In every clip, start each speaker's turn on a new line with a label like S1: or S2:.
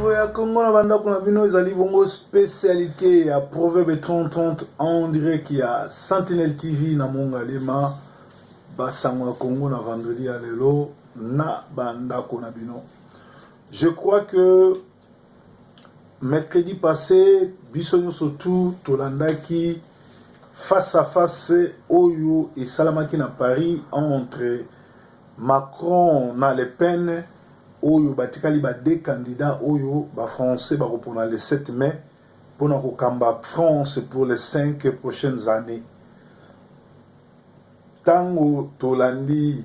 S1: niveau ya Congo na banda kuna bino ezali bongo spécialité ya Proverbe 30-30 on dirait qu'il y a Sentinelle TV na Mongalema basango ya Congo na vendredi ya lelo na banda kuna bino. Je crois que mercredi passé biso surtout tolandaki face à face Oyo et Salamaki na Paris entre Macron na Le Pen. Oyo batikali ba deux candidats oyo ba français ba repona le 7 mai pour na kokamba France pour les 5 prochaines années. Tango tolandi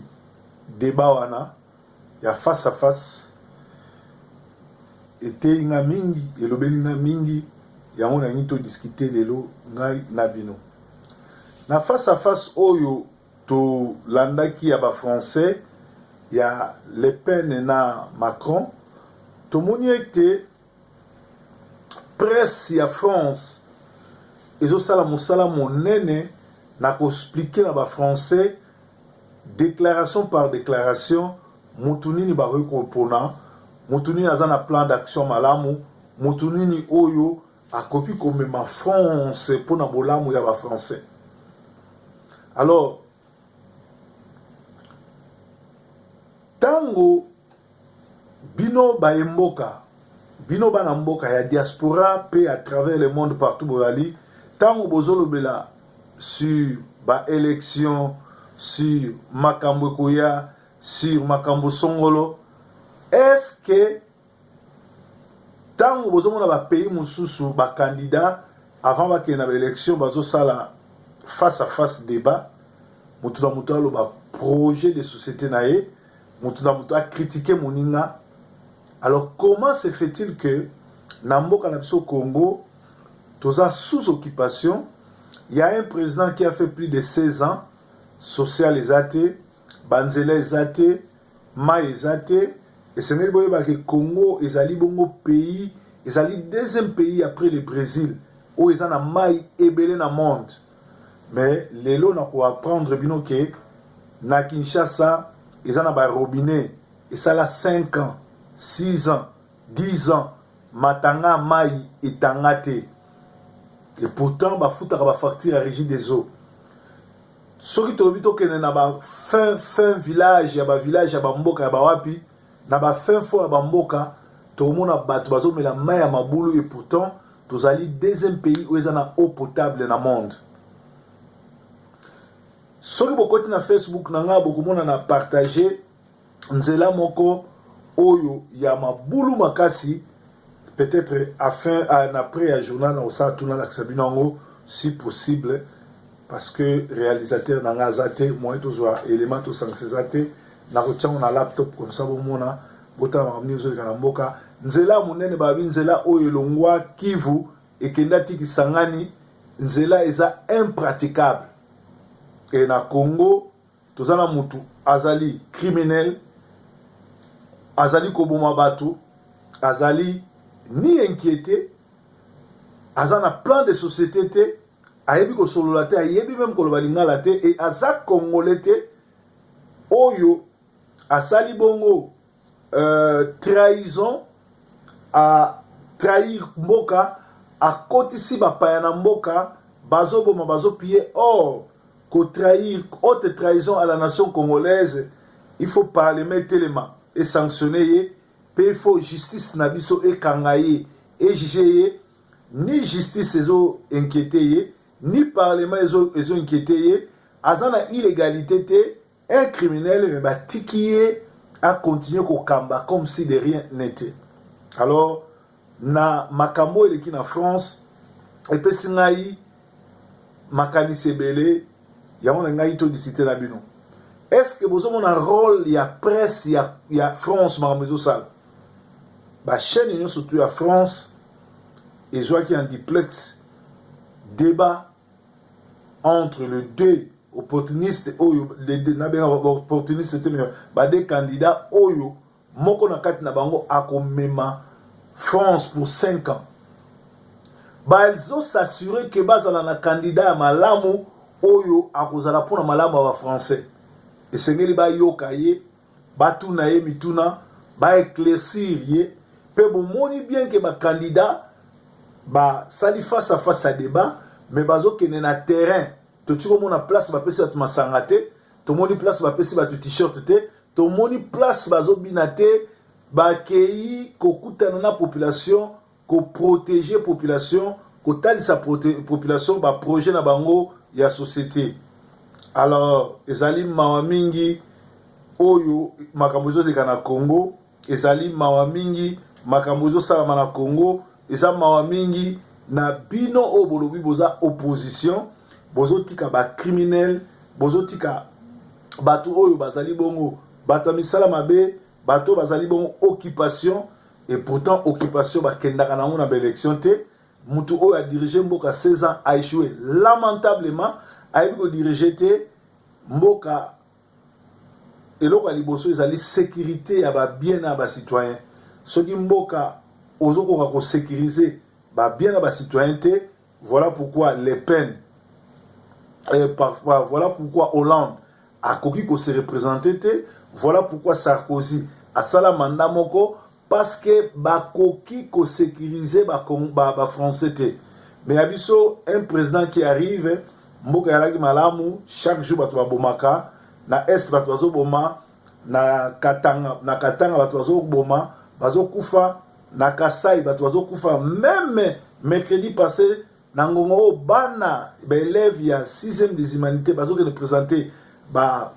S1: débat wana ya face à face était inga mingi elobeli na mingi yango na ngito discuter lelo ngai na bino. Na face à face oyo to landaki ya ba français il y a Le Pen et Macron. Tout le monde était presse à France. Et je sais mon nene n'a qu'à expliquer dans français déclaration par déclaration. Moutouni ni barre kopona. Moutouni n'a un plan d'action malamu. Moutouni ni oyo a copie comme ma France pour na bolamu ya ba français. Alors tango bino ba mboka bino bana mboka ya diaspora pe à travers le monde partout boyali tango bozolo bela sur ba élection sur makambo koya sur makambo songolo est-ce que tango bozomona ba pays mususu ba candidat avant ba kena ba élection bazo sala face à face débat mutu na mutu ba projet de société nae Moutou a critiqué Moninga. Alors, comment se fait-il que, Nambo Kanapso Congo, toza sous occupation, il y a un président qui a fait plus de 16 ans, social les athées, Banzela les athées, Ma les athées, et c'est que Congo, ils allaient bongo pays, ils allaient deuxième pays après le Brésil, où ils ont un maï ébélé dans le monde. Mais les lots n'a pas apprendre bino que, na Kinshasa, ils ont un robinet, et ça a 5 ans, 6 ans, 10 ans, matanga mai et tangate. Et pourtant, ba fouta ba facture à régie des eaux. Ce qui te dit que na ba fin village, ya ba village ya ba mboka ya ba wapi, na ba fin fond ya ba mboka, tout le monde a battu bazo mais la mai ya mabulu et pourtant, tous allés deuxième pays où ils ont eau potable dans le monde. Soki bokoti na Facebook nanga beaucoup monde na partagé nzela moko oyo ya mabulu makasi peut-être afin après un journal na ça tourner la sabinango si possible parce que réalisateur nanga zate moi toujours élément tout sansezate na kotiango na laptop comme ça bomona bota mamni zo kana mboka nzela munene babi nzela oyo longwa Kivu ekenda tiki sangani nzela eza impraticable. Et na Congo, tous en mutu azali criminel, azali koboma batu, azali ni inquiété, azana plan de société te, ayebi ko sololate, ayebi même ko lobalinga te et azak congolais te, oyo asali bongo trahison a trahir mboka, a kotisi ba payana mboka, bazo boma bazo piller or trahir, haute trahison à la nation congolaise, il faut parler tellement et sanctionner, puis il faut justice nabiso et kangaye et juger, ni justice les ont inquiété, ni parlement les ont inquiété, azana illégalité, un criminel mais batikiye a continué au kamba comme si de rien n'était. Alors, na makambo et qui na France, et puis singaï, makani sebele, est-ce que vous avez un rôle, il y a presse, il y a France, la chaîne surtout à France, et je vois qu'il y a un duplex débat entre les deux opportunistes, les deux opportunistes, des candidats, Oyo, Moko Nakati Nabango, Akomema, France pour 5 ans. Ils ont s'assuré que les candidats à Malamu, Oyo akozala pona malama wa français et sengeli ba yokaye ba tunaye mituna ba éclaircir ye Pe bomoni bien que ba candidat ba sali face à face à débat mais bazo kene na terrain to tiko mona place ba pesi bat masangate to moni place ba pesi bat t-shirt te to moni place bazo binate ba kei kokutana na population ko protéger population ko talisa population ba projet na bango ya société. Alors ezali mawa mingi oyo makambo ezoleka na Congo, ezali mawa mingi makambo ezosalama na Congo, eza mawa mingi na bino o bolobi boza opposition, bozotika ba criminel, bozotika bato oyo bazali bongo bato misala mabe, bato bazali bongo occupation, et pourtant occupation bakendaka na ngona ba élection te. Mutu oyo a dirigé mboka 16 ans a échoué lamentablement, a eu ko diriger te mboka eloko ya liboso ezali sécurité ya ba bien na ba citoyen. Soki mboka ozokoka ko sécuriser ba bien na ba citoyen te, voilà pourquoi Les Pen et parfois voilà pourquoi Hollande a koki ko se représenter te, voilà pourquoi Sarkozy a sala mandat moko parce que ba koki ko sécuriser ba français te. Mais abiso un président qui arrive mboka yalaki malamu chaque jour bato babomaka na est bato bazoboma na Katanga bato bazoboma bazokufa na Kasai bato bazokufa. Même mercredi passé na ngongo bana ba élève ya 6e des humanités bazokende présenter ba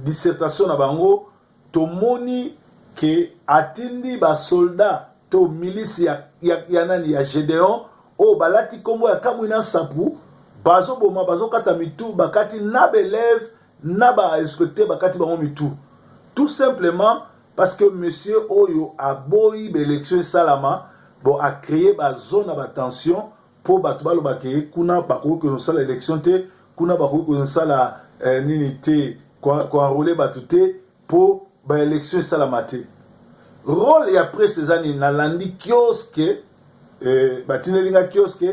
S1: dissertation na bango, tomoni ke atindi ba soldat to milice ya nani ya Gédéon o balati kombo ya kamwina sapu bazo boma bazo kata mitu bakati na belève na ba inspecteur bakati bango mitu, tout simplement parce que monsieur Oyo a boyi l'élection salama bon a créé ba zone ba tension pour bato balo bakeye kuna bako ko sala élection te kuna bako ko sala nini te ko enrôler bato te pour ba élection salama te. Rôle ya après ces années na landi kiosque batinelinga kiosque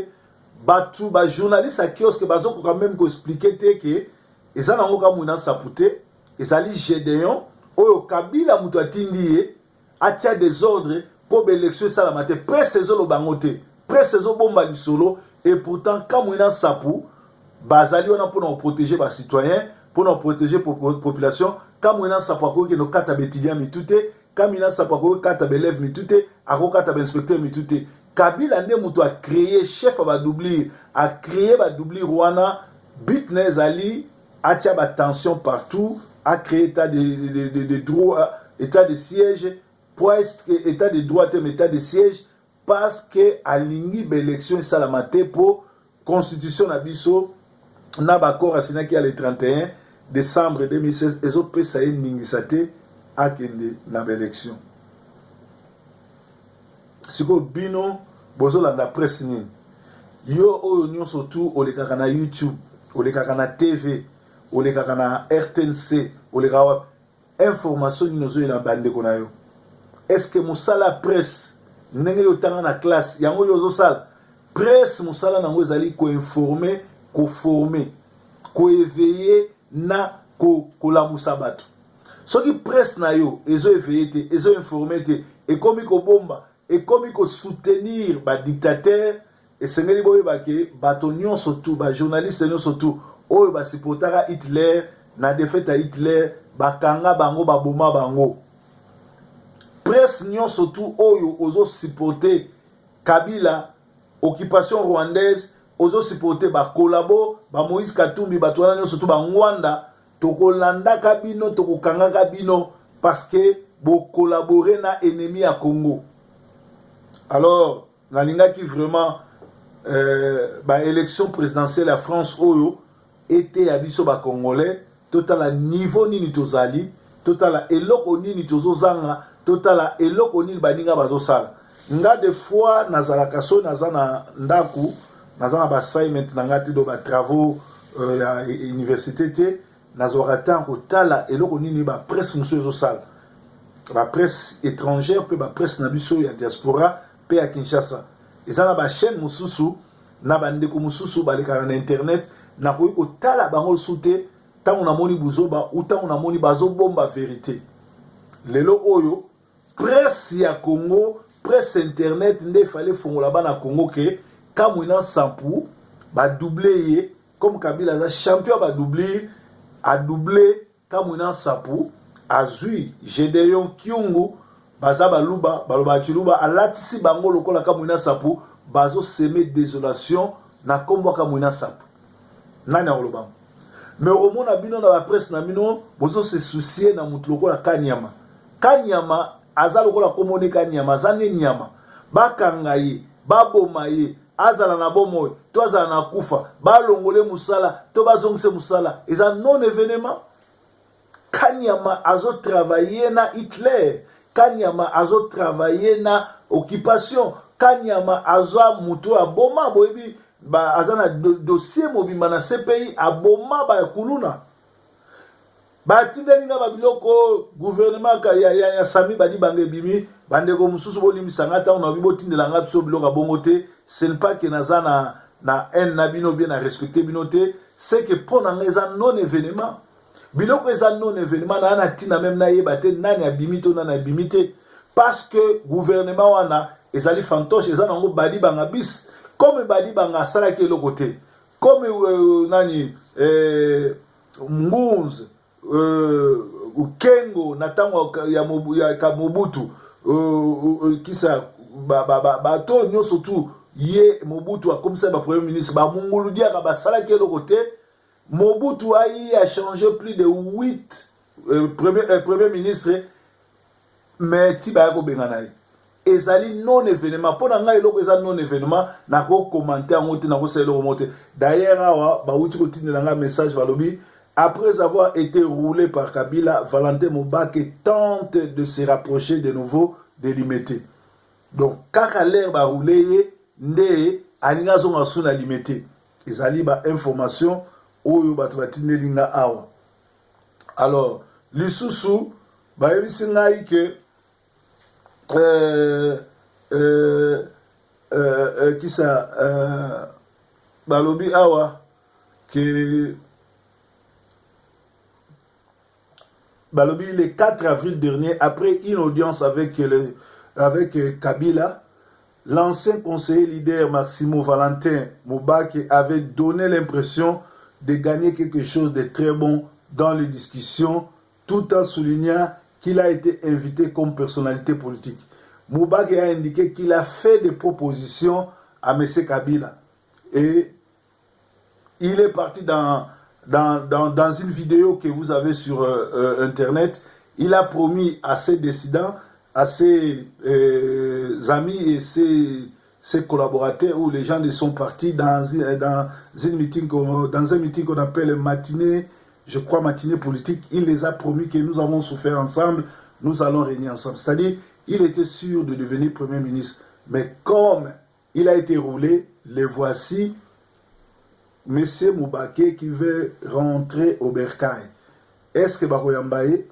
S1: batu ba journaliste à kiosque bazoko quand même ko expliquer te que ezana ngoka muna sapute ezali Gédéon oyo Kabila mutu atindi ye atia des ordres pour l'élection salama te, presse ezolo bangote presse ezo bomba lisolo, et pourtant quand muna sapu bazali wana pour protéger ba citoyens, pour protéger population. Quand muna sapu ko ke no kata betidia mitute, quand muna sapu ko kata belève mitute, ako kata inspecteur mitute. Kabila nde mutu a créé chef ba doublir, a créé ba doublir Rwanda, but nezali atia ba tension partout, a créé état de droit, état de siège, pour état de droit et état de siège, parce que alingi l'élection salamate pour constitution na biso na bakor asina ki le 31 décembre 2016 ezo pesa ye ningisate akende na élection. Siko bino bozolanda presse nini yo oyo nyonso tu olekaka na YouTube, olekaka na TV, olekaka na RTNC, olekaka information nini ozoyela bandeko na yo. Est-ce que mosala presse ndenge yo tanga na classe yango yo ozosala presse mosala nango ezali ko informer, ko former, ko éveiller na ko lamusa bato. Soki presse na yo ezo éveiller te, ezo informer te, ekomi ko bomba, ekomi ko soutenir ba dictateur, esengeli boye bake bato nyonso tu ba journaliste nyonso tu oyo ba supportera Hitler na défaite à Hitler bakanga bango baboma bango. Presse nyonso tu oyo ozo supporter Kabila, occupation rwandaise, ozo supporter ba collabo ba Moïse Katumbi bato wana nyonso tu ba Ngwanda, tokolanda kabino tokokanga kabino parce que bo collaborer na ennemi à Congo. Alors nalinga qui vraiment ba élection présidentielle à France oyo était à biso ba congolais total niveau nini tozali, total eloko nini tozozanga, total eloko nini baninga bazosala. Nga des fois nazalaka so nazana ndaku nazana ba assignment nangati do ba travaux ya université te nazwaka tant kotala eloko nini ba presse muso ezosala, ba presse étrangère pe ba presse na biso ya diaspora pe à Kinshasa. Ezana ba chaîne mususu na bandeko mususu baleka na internet na koyi kotala bango sute tango na moni buzoba ou tango na moni bazobomba vérité. Lelo oyo presse ya Congo, presse internet, il fallait fongola bana Congo que Kamwina Sampou ba doubler comme Kabila za champion ba doubler a doublé Kamwina Sampou azui Gédéon Kyungu baza baluba baloba chiluba alatisi bango lokola Kamwina Sampou bazo semer désolation na kombo Kamwina Sampou nani akoloba mais au moins bino na ba presse na bino bozo se soucier na mutu lokola Kanyama aza lokola komone Kanyama azane nyama bakanga ye baboma ye azala na bomoy to azala na kufa balongole musala to bazongise musala eza non événement. Kanyama azo travailler na Hitler, Kanyama azo travailler na occupation, Kanyama azo mutu aboma boyebi ba azana dossier mobimba na CPI aboma ba kuluna ba tindelinga ba biloko gouvernement ya Sami badi bange bimi bandeko mususu bolimisanga ta na bibo tindelanga biso biloko bongote. Ce n'est pas que nazana na en na bino bien à respecter binote, c'est que pour nanga non événement biloko eza non événement na na tina même na yebate nani abimito nani abimite parce que gouvernement wana ezali fantoche eza nango badi banga bis comme badi banga sala ke lokote comme nani Ngunz Kengo na tango ya Mobutu kisa bato nyoso tu ye Mobutu a comme ça ba premier ministre ba mungulu dia ka basala ke lokote. Mobutu a changé plus de 8 premiers ministres, mais Tiba ko benganaï. Ezali non événement. Pour nga eloko eza non événement, na ko commenter en moté, na ko selo remonter. D'ailleurs, awa ba wuti ko tinelanga message balobi après avoir été roulé par Kabila, Valentin Mubake tente de se rapprocher de nouveau de Limité. Donc kaka l'air ba roulé nde aninga zonga suna Limité. Ezali ba information oyo bato batinelinga awa. Alors lisusu bayebisi ngai ke kisa balobi awa que balobi le 4 avril dernier après une audience avec Kabila, l'ancien conseiller leader Maximo Valentin Mubake avait donné l'impression de gagner quelque chose de très bon dans les discussions, tout en soulignant qu'il a été invité comme personnalité politique. Mubake a indiqué qu'il a fait des propositions à M. Kabila. Et il est parti dans une vidéo que vous avez sur Internet. Il a promis à ses dissidents, à ses amis et ses collaborateurs où les gens sont partis dans un meeting qu'on appelle matinée, je crois matinée politique. Il les a promis que nous avons souffert ensemble, nous allons régner ensemble. C'est-à-dire, il était sûr de devenir Premier ministre. Mais comme il a été roulé, les voici, M. Mubake qui veut rentrer au bercail. Est-ce que Bakoyambaye,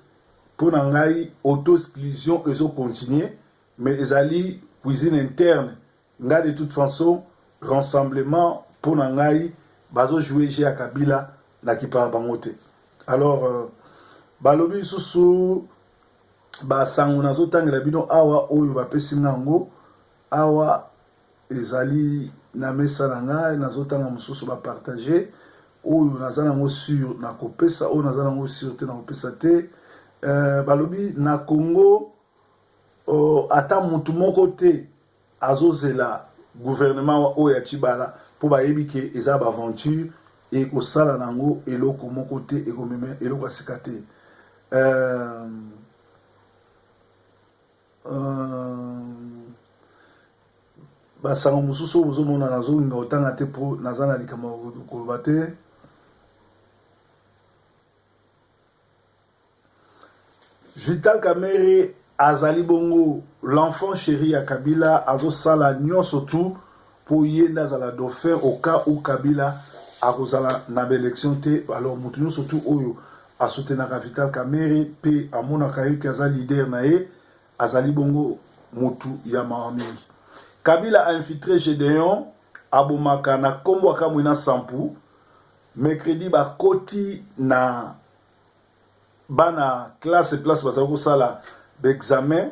S1: pour n'engayer auto-exclusion, ils ont continué, mais ils allaient cuisine interne. De toute façon, rassemblement pour n'engayer, bazo jouer à Kabila, na qui parle bangote. Alors, balobi susu, sangunazo tangela bino awa oyo bapesi nango awa ezali na mesa nanga nazotanga mususu ba partager oyo nazana ngo sur na kopesa oyo nazana ngo sur te na kopesa te balobi na Congo ata mutu moko te azozela gouvernement oyo ya Chibala po bayebi ke eza ba aventure et kosala nango eloko moko te ekomeme eloko asika te basango mususu bozomona nazolinga otanga te po naza na likambo koloba te Vital Kamerhe azali bongo l'enfant chéri ya Kabila azosala nyonso tout po ye nazala dauphin au cas où Kabila akozala na élection te. Alors mutu nyonso tout oyo asoutenaka Vital Kamerhe pe amonaka ye ke aza leader na ye azali bongo mutu ya mawa mingi. Kabila a infiltré Gédéon abomaka na kombo akamwina Sampou mercredi bakoti na bana classe bazako sala d'examen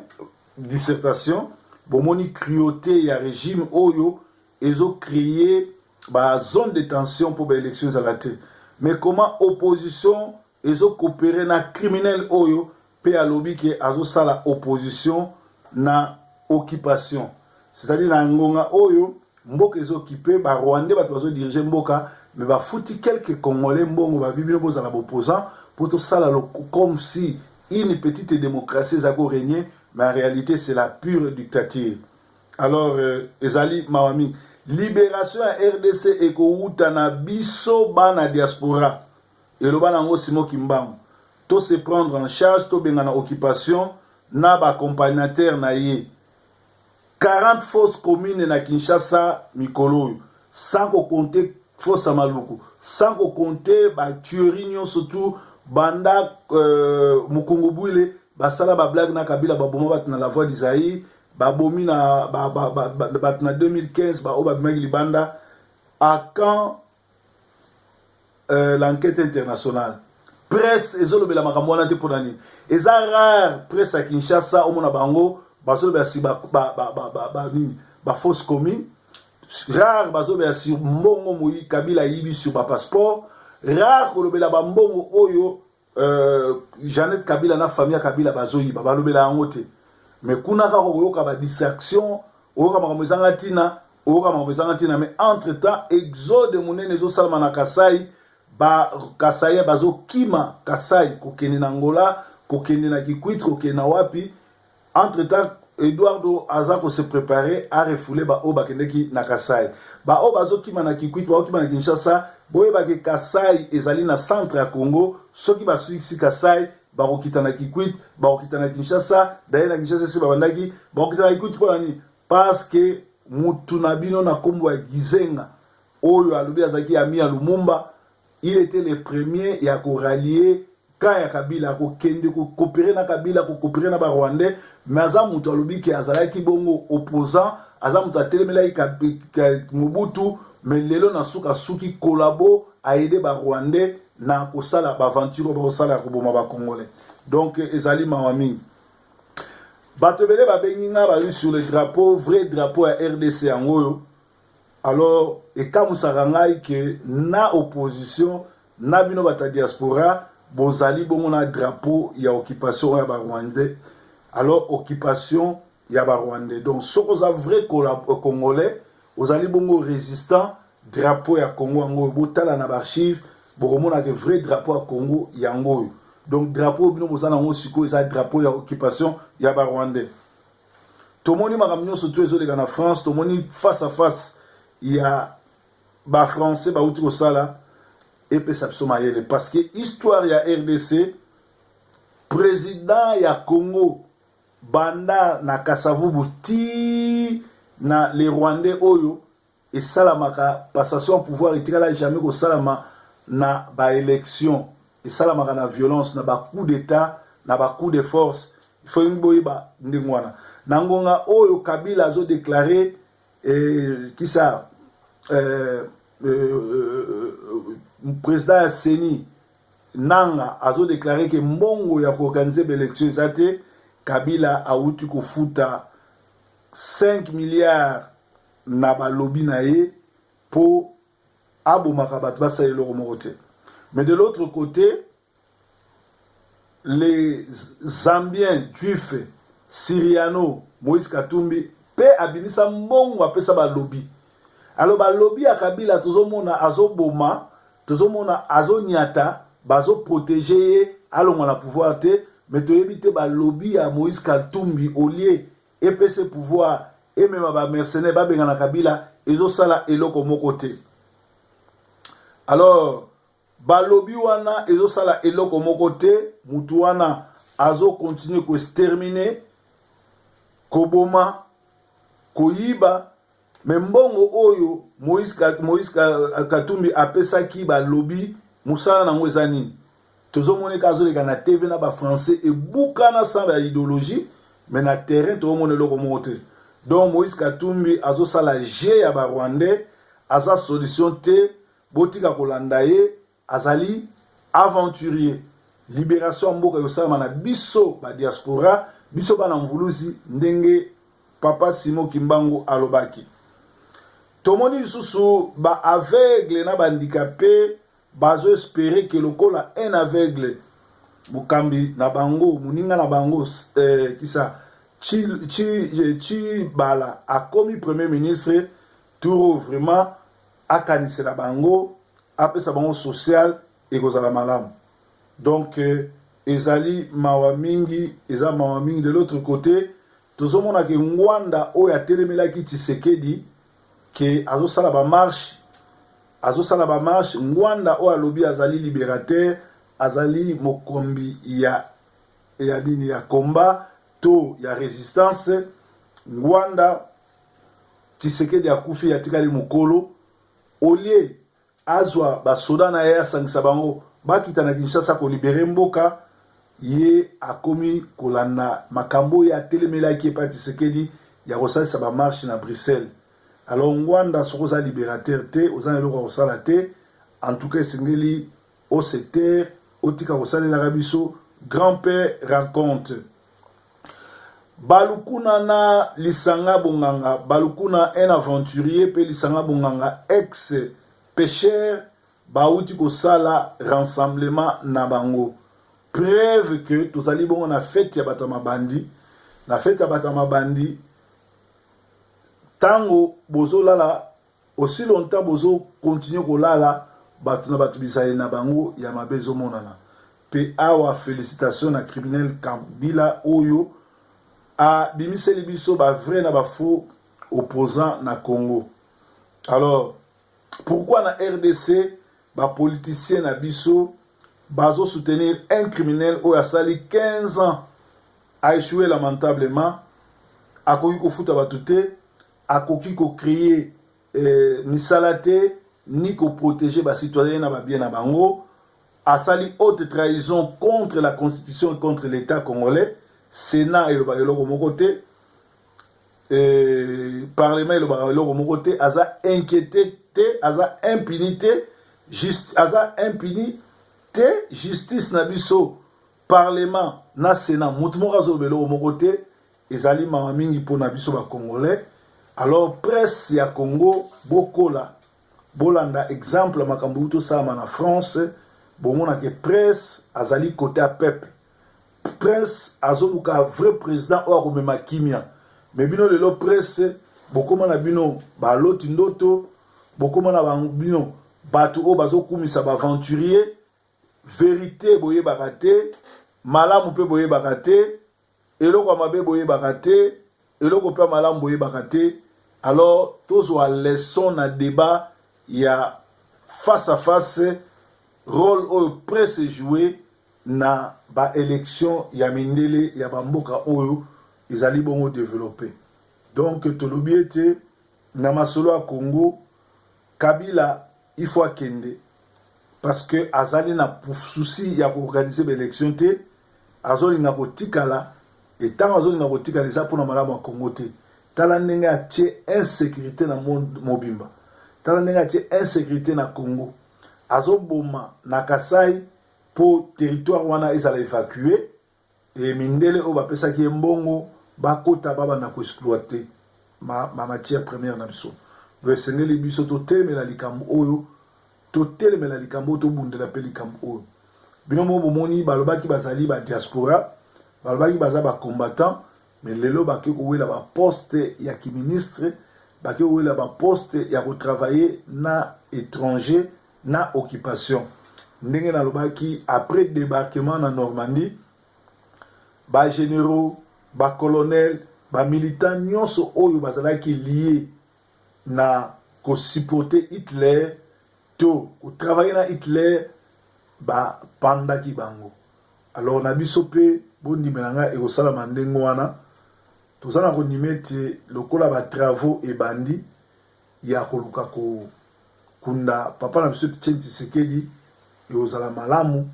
S1: dissertation bomoni cruauté ya régime oyo ezo créer ba zone de tension pour ba élections à la tête. Mais comment opposition ezo coopérer na criminel oyo pe alobi ke azo sala opposition na occupation, c'est-à-dire na ngonga oyo mboka ezo occupé ba Rwandais bato bazo diriger mboka mais ba fouti quelques Congolais mbongo ba bibino boza la opposant pour tout ça comme si une petite démocratie zako régner, mais en réalité c'est la pure dictature. Alors ezali mawami libération à RDC et kouta na biso bana diaspora et le bana ngo simo kimbango to se prendre en charge to benga na occupation na ba accompagnateur na ye 40 fausses communes na Kinshasa mikolo sans compter fausse maluku sans compter ba tuerie surtout banda mukungubule basala ba blague na Kabila ba boma bat na la voix d'Isaïe babomi na bat na 2015 ba oba bimagi banda à quand l'enquête internationale presse ezolo bela makambo na te ponani eza rare presse à Kinshasa omona bango bazolo bela si ba fausse commune rare bazolo bela si mbongo moyi Kabila yibi sur ba passeport rare ko lobela ba mbongo oyo Jeannette Kabila na famille Kabila bazoyi ba lobela ngote. Mais kuna ka koyoka ba distraction oyoka makambo ezanga tina mais entre temps exode monene zo salma na Kasai ba Kasai bazo kima Kasai kokende na Angola kokende na Kikwit kokende na wapi entre temps Eduardo Azako se préparer à refouler ba oba kendeki na Kasai ba oba zo kima na Kikwit ba kima na Kinshasa boye ba ke Kasai ezali na centre ya Congo soki ba suiksi Kasai bakokita na Kikwit bakokita na Kinshasa d'ailleurs na Kinshasa se babandaki bakokita na Kikwit pour nani parce que mutu na bino na kombo ya Gizenga oyo alobi azaki ami ya Lumumba il était le premier ya ko rallier quand ya Kabila ko kende ko coopérer na Kabila ko coopérer na ba Rwandais mais aza mutu alobi ki azalaki bongo opposant aza mutu atelemela Mobutu mais lelo na suki collabo a aider ba Rwandais na kosala ba aventure ba kosala ko boma ba Congolais. Donc ezali mawami bato bele ba benginga ba sur le drapeau vrai drapeau à RDC angoyo. Alors et comme ça rangai que na opposition na bino bata diaspora bozali bongo na drapeau ya occupation ya ba Rwandais. Alors occupation ya ba Rwandais. Donc soko za vrai Congolais ozali bongo résistant drapeau ya Congo angoyo botala na archive bokomona que vrai drapeau à Congo yangoyo. Donc drapeau bino bozana ngo siko eza drapeau ya occupation ya ba Rwandais. Tomoni makamnyo surtout ezolega na France, tomoni face à face il y a ba français ba uti ko sala et pe sapso mayele parce que histoire ya RDC président ya Congo banda na Kasavubu ti na les Rwandais oyo et salamaka passation pouvoir itikala jamais ko salama na ba élection et salamaka na violence na ba coup d'état na ba coup de force il faut ngboyi ba ndingwana na ngonga oyo Kabila zo déclaré qui ça président Seni Nanga azo déclaré que mbongo ya ko organiser l'élection zate Kabila a uti ko futa 5 milliards na ba lobby na ye pour abomaka bato basa eloko moko te. Mais de l'autre côté les Zambiens juifs Syriano Moïse Katumbi pe abimisa mbongo apesa ba lobby. Alors ba lobby ya Kabila tozomona azoboma tozomona azonyata bazo protéger alonga na pouvoir te mais toyebite ba lobby ya Moïse Katumbi au lieu epese pouvoir et même ba mercenaires ba benga na Kabila ezo sala eloko moko te. Alors ba lobby wana ezo sala eloko moko te mutu wana azo continuer ko exterminer koboma koyiba mais mbongo oyo Moïse Katumbi apesa ki ba lobby musala nango ezani tozomone kazo lega na TV na ba français et bukana sans ba idéologie mais na terrain tozomone loko mote. Donc Moïse Katumbi azo sala G ya ba Rwandais aza solution te botika kolanda ye azali aventurier libération mboka yosala na biso ba diaspora biso bana mvuluzi ndenge papa Simon Kimbangu alobaki. Tomoni lisusu ba aveugle na ba handicapé bazo espérer que lokola un aveugle mukambi na bango muninga na bango kisa chi bala a commis premier ministre tour vraiment akanise la bango apesa bango social et kozala malamu. Donc ezali mawa mingi de l'autre côté tozomona ke Ngwanda oyo atelemelaki Tshisekedi ke azosala ba marche Ngwanda oyo alobi azali libérateur azali mokombi ya dini ya combat to ya résistance. Ngwanda Tshisekedi akufi atikali mokolo olie azwa basoda na ye asangisa bango bakita na Kinshasa ko libérer mboka ye akomi kolanda makambo ya telemelaki pa Tshisekedi ya kosalisa ba marche na Bruxelles. Alors Ngwanda sokoza libérateur te ozana eloko kosala te, en tout cas esengeli oseter otika kosalela biso grand-père raconte. Balukuna na Lisanga Bonganga, Balukuna un aventurier pe Lisanga Bonganga ex pêcheur bauti kosala rassemblement na bango. Preuve que tozali bongo na fête ya batama bandi, na fête ya batama bandi tango bozo lala aussi longtemps bozo continuer kolala batu na batu bisaye na bango ya mabezo monana. Pe awa félicitations na criminel Kabila oyo a bimiseli biso ba vrai na ba faux opposants na Congo. Alors pourquoi na RDC ba politicien na biso bazo soutenir un criminel oyo asali 15 ans a échoué lamentablement, a koki ko futa batute, a koki ko créer ni salate ni ko protéger ba citoyens na ba bien na bango, a sali haute trahison contre la constitution et contre l'état congolais. Sénat et le barreloko mokote, Parlement et le barreloko mokote, aza inquiété, aza impunité, aza impunité, justice nabiso, Parlement na Sénat, moutmorazo beloko mokote, ezali mamamingi pour nabiso ba Congolais. Alors presse ya Congo, bokola, bolanda exemple makambuto sama na France, bomona ke presse azali côté à peuple. Presse azoluka vrai président ou akomema kimia, mais bino lelo presse bokoma na bino baloti ndoto, bokoma na bino batu o bazokumisa ba aventurier, vérité boye bakate, malamu pe boye bakate, eloko mabe boye bakate, eloko pe malamu boye bakate. Alors tozwa leçon na débat ya face à face rôle au presse jouer na ba élection ya mindele ya bamboka oyo ezali bongo développé. Donc tolobi ete na masolo ya Congo Kabila il faut akende parce que azali na souci ya organiser l'élection te, azoli na kotikala et tant azoli na kotikala ça pour na malamu ya Congo te. Tala ndenge atie insécurité na monde mobimba, tala ndenge atie insécurité na Congo, azoboma na Kasai pour territoire wana ezala évacué et mindele o bapesa ki mbongo bakota baba na ko exploiter ma matière première na biso. Donc sengeli biso to telemela likambo oyo, to telemela likambo to bundela pe likambo oyo. Bino mo bomoni balobaki bazali ba diaspora, balobaki baza ba combattant, mais lelo baki ko wela ba poste ya ki ministre, baki ko wela ba poste ya ko travailler na étranger na occupation. Ndenge na lobaki après débarquement na Normandie, ba généraux, ba colonels, ba militants nyonso oyo bazalaki lié na ko supporter Hitler to ko travailler na Hitler ba pandaki bango. Alors na biso pe bondi melanga e ko sala mandengo wana tozana ko nimete lokola ba travaux et bandi ya koluka ko kunda papa na biso Tshisekedi et aux alamalamu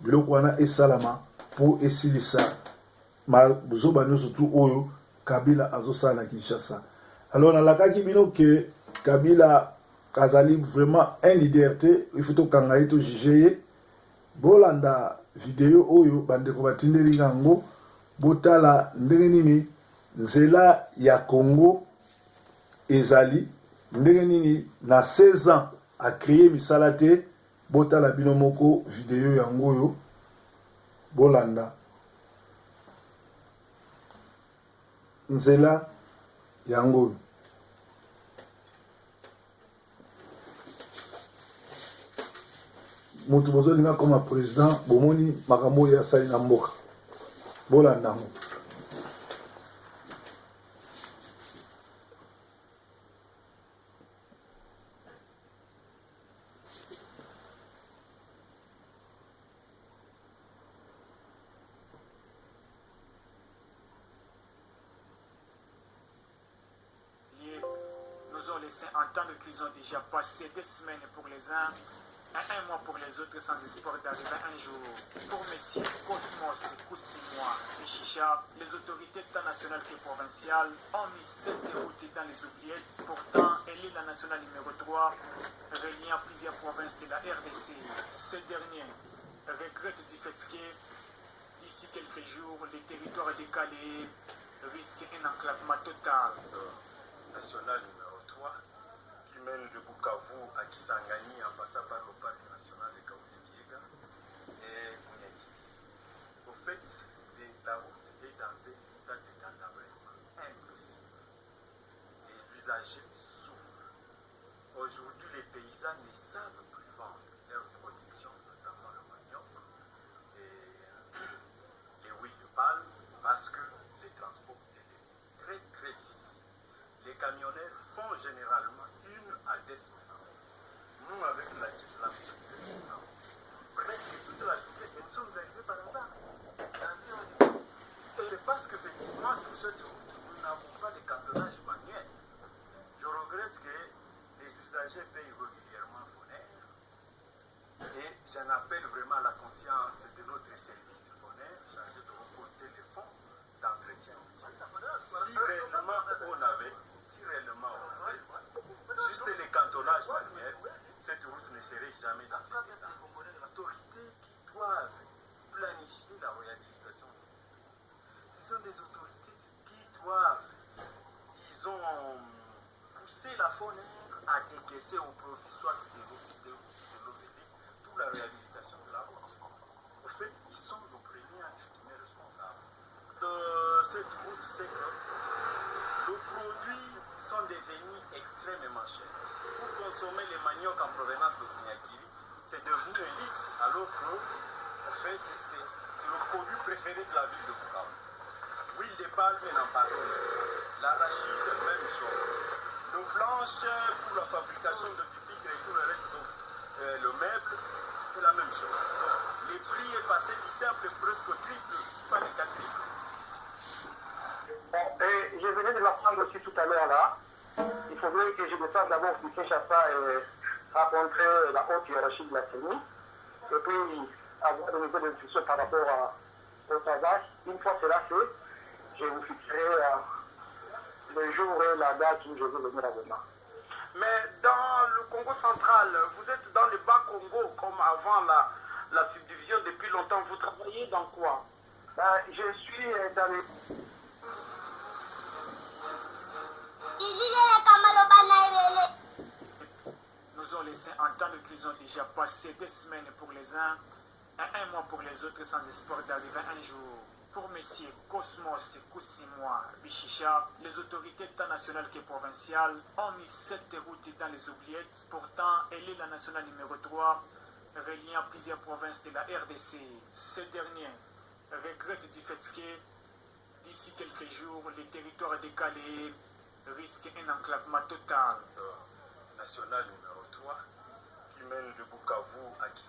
S1: biloko wana esalama pour esilisa ma buzoba surtout oyo Kabila azosala na Kinshasa. Alors na lakaki bino que Kabila azali vraiment un leader te, il faut to kangaye to juger bolanda vidéo oyo bande ko batindeli ngango botala ndenge nini nzela ya Congo ezali ndenge nini na 16 ans a créé misala te botala bino moko video yango yo bolanda nzela yango mutu bozolinga koma président bomoni makambo ya sali na mboka bolanda ngo.
S2: Nous ont laissé entendre qu'ils ont déjà passé 2 semaines pour les uns et 1 mois pour les autres sans espoir d'arriver un jour. Pour Messieurs Cosmos, Kousimoa et Chicha, les autorités tant nationales que provinciales ont mis cette route dans les oubliettes. Pourtant, elle est la nationale numéro 3, reliant plusieurs provinces de la RDC. Ces derniers regrettent du fait que d'ici quelques jours, les territoires décalés risquent un enclavement total.
S3: National numéro 3 qui mène de Bukavu à Kisangani en passant par le parc national de Kaouzi-Biega et Kounyaki. Au fait, la route est dans un état de délabrement impossible. Les usagers souffrent. Aujourd'hui, les paysans ne savent plus vendre leur production, notamment le manioc et les huiles de palme, parce que les transports étaient très très difficiles. Les camionneurs font généralement 1 à 2 semaines. Nous, avec la presque toute la journée, nous sommes arrivés par hasard. Et c'est parce qu'effectivement, sur cette route, nous n'avons pas de cantonnage manuel. Je regrette que les usagers payent régulièrement Fonaire. Et j'en appelle vraiment à la conscience de notre service Fonaire, chargé de reporter les fonds d'entretien. Si réellement on avait juste les cantonnages manuels, cette route ne serait jamais dans cet état. Les autorités qui doivent planifier la réhabilitation de ces routes, ce sont des autorités qui doivent, disons, pousser la faune à décaisser au profit soit de l'OVD pour la réhabilitation de la route. En fait, ils sont nos premiers responsables de cette route. C'est que les produits sont devenus extrêmement chers. Pour consommer les manioc en provenance de Kounyakiri, c'est devenu un luxe, alors que, en fait, c'est le produit préféré de la ville de Bukavu. Huile de palme, n'en parlons pas. L'arachide, même chose. Nos planches pour la fabrication de pupitres et tout le reste, donc, le meuble, c'est la même chose. Donc, les prix est passé du simple presque au triple, pas le quadruple.
S4: Bon, et je venais de l'apprendre aussi tout à l'heure là. Il faudrait que je descende d'abord pour Kinshasa et rencontrer la haute hiérarchie de la CENI. Et puis avoir de nouvelles instructions par rapport au travail. Une fois cela fait, je vous fixerai le jour et la date où je veux venir à Goma.
S5: Mais dans le Congo central, vous êtes dans le bas Congo comme avant la subdivision depuis longtemps. Vous travaillez dans quoi?
S4: Je suis dans les...
S2: Nous ont laissé entendre qu'ils ont déjà passé 2 semaines pour les uns et 1 mois pour les autres sans espoir d'arriver un jour. Pour Messieurs Cosmos, Kousimoa, Bichicha, les autorités tant nationales que provinciales ont mis cette route dans les oubliettes. Pourtant, elle est la nationale numéro 3, reliant plusieurs provinces de la RDC. Ces derniers regrettent du fait que d'ici quelques jours, les territoires décalés risquent un enclavement total.
S3: National numéro 3 qui mène de Bukavu à Kisangani.